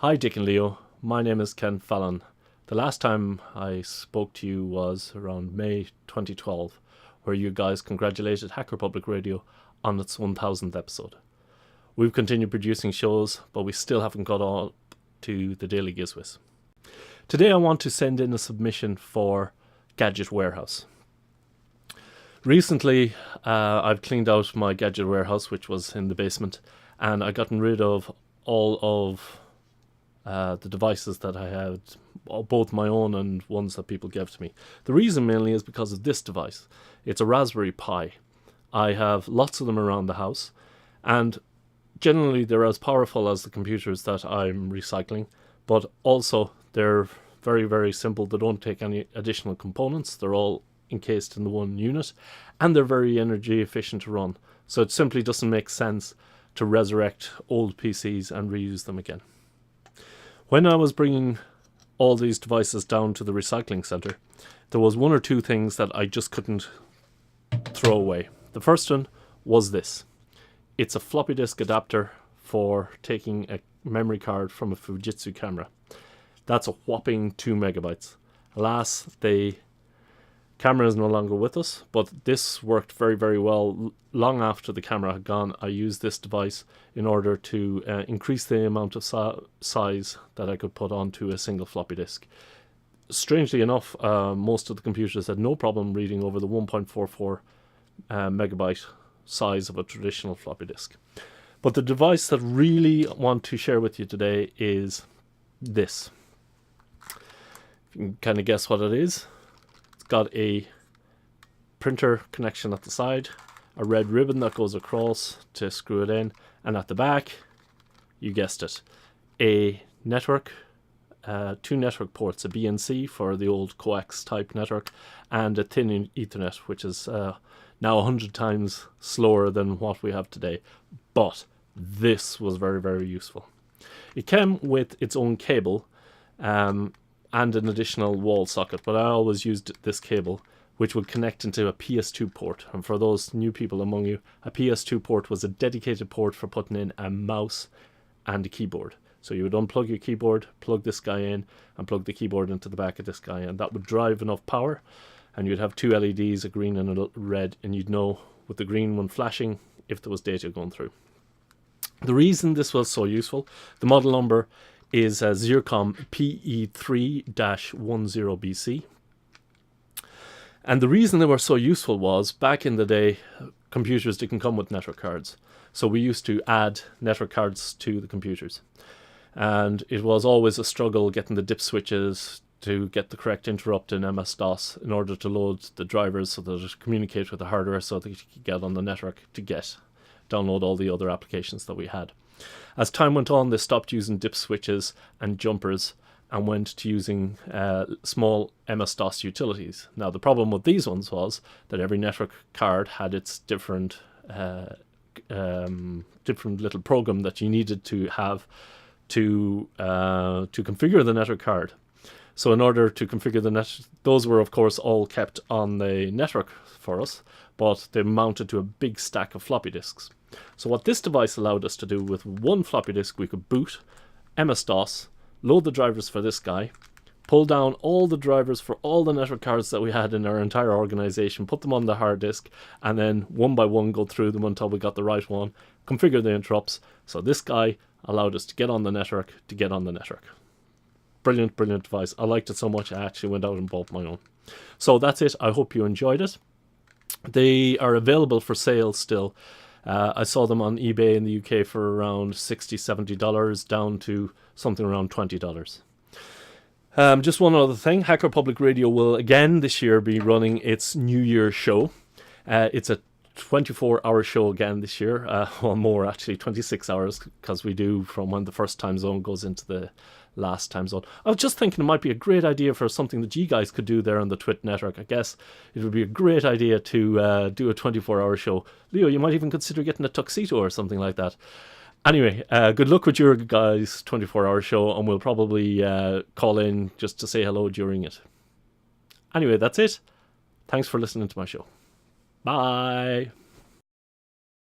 Hi Dick and Leo, my name is Ken Fallon. The last time I spoke to you was around May 2012, where you guys congratulated Hacker Public Radio on its 1000th episode. We've continued producing shows, but we still haven't got on to the Daily GizWiz. Today I want to send in a submission for GadgetWarehouse. Recently I've cleaned out my GadgetWarehouse, which was in the basement, and I've gotten rid of all of the devices that I had, both my own and ones that people gave to me. The reason mainly is because of this device. It's a Raspberry Pi. I have lots of them around the house, and generally they're as powerful as the computers that I'm recycling, but also they're very, very simple. They don't take any additional components. They're all encased in the one unit, and they're very energy efficient to run. So it simply doesn't make sense to resurrect old PCs and reuse them again. When I was bringing all these devices down to the recycling center, there was one or two things that I just couldn't throw away. The first one was this. It's a floppy disk adapter for taking a memory card from a Fujitsu camera. That's a whopping 2 megabytes. Alas, the camera is no longer with us, but this worked very, very well. Long after the camera had gone, I used this device in order to increase the amount of size that I could put onto a single floppy disk. Strangely enough, most of the computers had no problem reading over the 1.44 megabyte size of a traditional floppy disk. But the device that I really want to share with you today is this. You can kind of guess what it is. It's got a printer connection at the side, a red ribbon that goes across to screw it in, and at the back, you guessed it, a network, 2 network ports, a BNC for the old coax type network, and a thin Ethernet, which is now 100 times slower than what we have today. But this was very, very useful. It came with its own cable and an additional wall socket, but I always used this cable, which would connect into a PS2 port. And for those new people among you, a PS2 port was a dedicated port for putting in a mouse and a keyboard. So you would unplug your keyboard, plug this guy in, and plug the keyboard into the back of this guy, and that would drive enough power, and you'd have 2 LEDs, a green and a red, and you'd know with the green one flashing if there was data going through. The reason this was so useful, the model number is Xircom PE 3-10BC. And the reason they were so useful was, back in the day, computers didn't come with network cards. So we used to add network cards to the computers. And it was always a struggle getting the dip switches to get the correct interrupt in MS-DOS in order to load the drivers so that it communicate with the hardware so that you could get on the network to download all the other applications that we had. As time went on, they stopped using dip switches and jumpers and went to using small MS-DOS utilities. Now, the problem with these ones was that every network card had its different little program that you needed to have to configure the network card. So in order to configure the those were of course all kept on the network for us, but they mounted to a big stack of floppy disks. So what this device allowed us to do, with one floppy disk we could boot MS-DOS, load the drivers for this guy, pull down all the drivers for all the network cards that we had in our entire organization, put them on the hard disk, and then one by one go through them until we got the right one, configure the interrupts. So this guy allowed us to get on the network, Brilliant, brilliant device. I liked it so much I actually went out and bought my own. So that's it. I hope you enjoyed it. They are available for sale still. I saw them on eBay in the UK for around $60-70, down to something around $20. Just one other thing. Hacker Public Radio will again this year be running its New Year show. It's a 24-hour show again this year. Well, more actually, 26 hours, because we do from when the first time zone goes into the last time zone. I was just thinking it might be a great idea for something that you guys could do there on the Twit network. I guess it would be a great idea to do a 24-hour show. Leo, you might even consider getting a tuxedo or something like that. Anyway, good luck with your guys' 24-hour show, and we'll probably call in just to say hello during it. Anyway, that's it. Thanks for listening to my show. Bye.